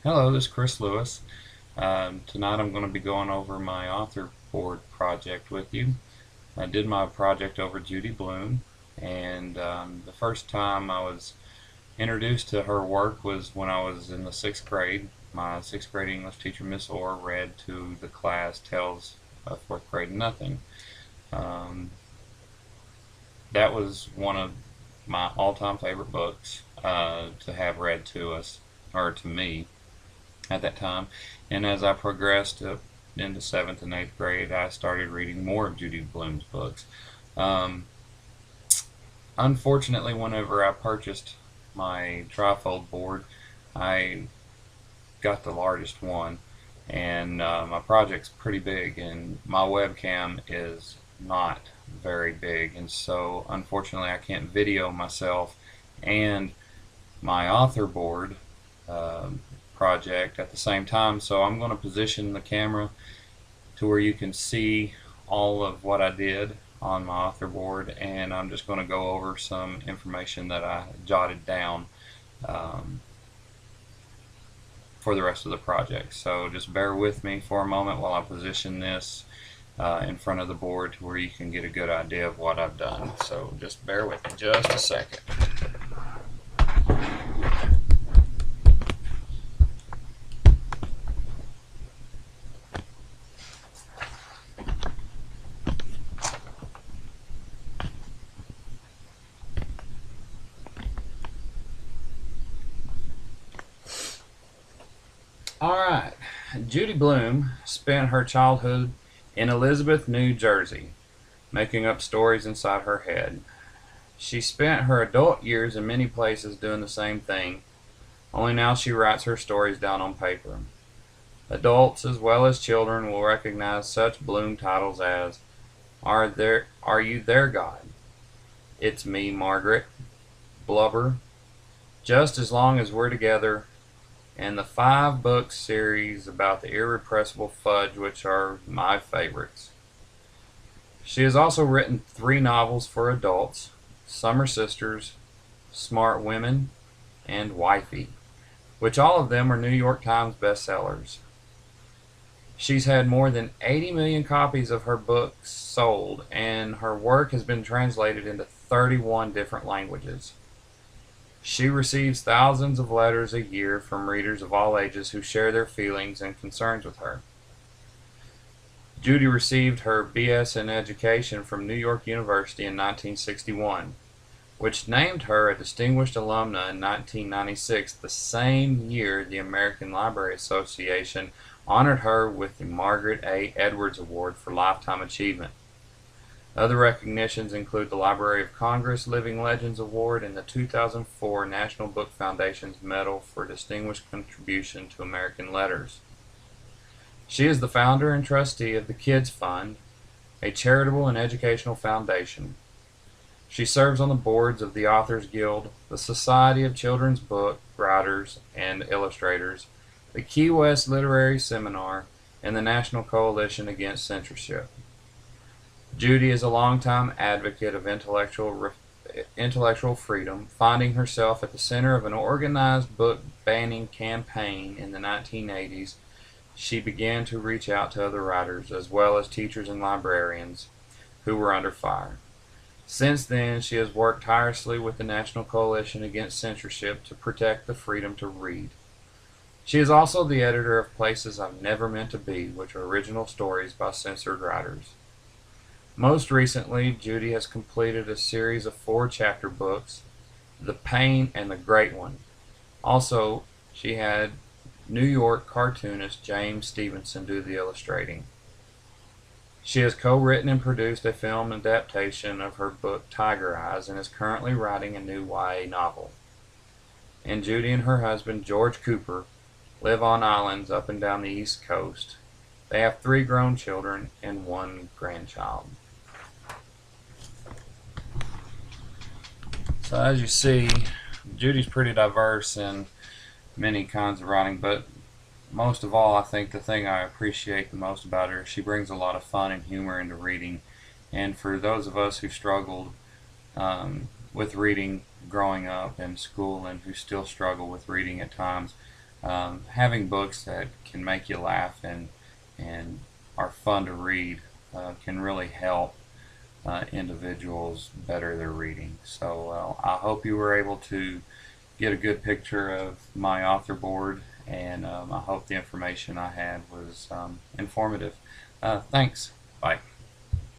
Hello, this is Chris Lewis. Tonight I'm going to be going over my author board project with you. I did my project over Judy Blume, and the first time I was introduced to her work was when I was in the 6th grade. My 6th grade English teacher, Miss Orr, read to the class Tales of 4th Grade Nothing. Um, that was one of my all-time favorite books to have read to us, or to me, at that time. And as I progressed up into 7th and 8th grade, I started reading more of Judy Blume's books. Um, Unfortunately, whenever I purchased my trifold board, I got the largest one, and my project's pretty big, and my webcam is not very big, and so unfortunately I can't video myself and my author board um, project at the same time. So I'm going to position the camera to where you can see all of what I did on my author board, and I'm just going to go over some information that I jotted down um, for the rest of the project. So just bear with me for a moment while I position this in front of the board to where you can get a good idea of what I've done. So just bear with me just a second. Alright, Judy Blume spent her childhood in Elizabeth, New Jersey, making up stories inside her head. She spent her adult years in many places doing the same thing, only now she writes her stories down on paper. Adults as well as children will recognize such Blume titles as Are You There, God? It's Me, Margaret, Blubber, Just as Long as We're Together, and the 5-book series about the irrepressible fudge, which are my favorites. She has also written 3 novels for adults: Summer Sisters, Smart Women, and Wifey, which all of them are New York Times bestsellers. She's had more than 80 million copies of her books sold, and her work has been translated into 31 different languages. She receives thousands of letters a year from readers of all ages who share their feelings and concerns with her. Judy received her BS in Education from New York University in 1961, which named her a Distinguished Alumna in 1996, the same year the American Library Association honored her with the Margaret A. Edwards Award for Lifetime Achievement. Other recognitions include the Library of Congress Living Legends Award and the 2004 National Book Foundation's Medal for Distinguished Contribution to American Letters. She is the founder and trustee of the Kids Fund, a charitable and educational foundation. She serves on the boards of the Authors Guild, the Society of Children's Book Writers and Illustrators, the Key West Literary Seminar, and the National Coalition Against Censorship. Judy is a longtime advocate of intellectual freedom, finding herself at the center of an organized book banning campaign in the 1980s. She began to reach out to other writers, as well as teachers and librarians, who were under fire. Since then, she has worked tirelessly with the National Coalition Against Censorship to protect the freedom to read. She is also the editor of Places I've Never Meant to Be, which are original stories by censored writers. Most recently, Judy has completed a series of 4-chapter books, The Pain and the Great One. Also, she had New York cartoonist James Stevenson do the illustrating. She has co-written and produced a film adaptation of her book Tiger Eyes and is currently writing a new YA novel. And Judy and her husband, George Cooper, live on islands up and down the East Coast. They have 3 grown children and 1 grandchild. So as you see, Judy's pretty diverse in many kinds of writing, but most of all, I think the thing I appreciate the most about her, she brings a lot of fun and humor into reading. And for those of us who struggled with reading growing up in school and who still struggle with reading at times, Having books that can make you laugh and are fun to read can really help individuals better their reading. So I hope you were able to get a good picture of my author board, and I hope the information I had was informative. Thanks. Bye.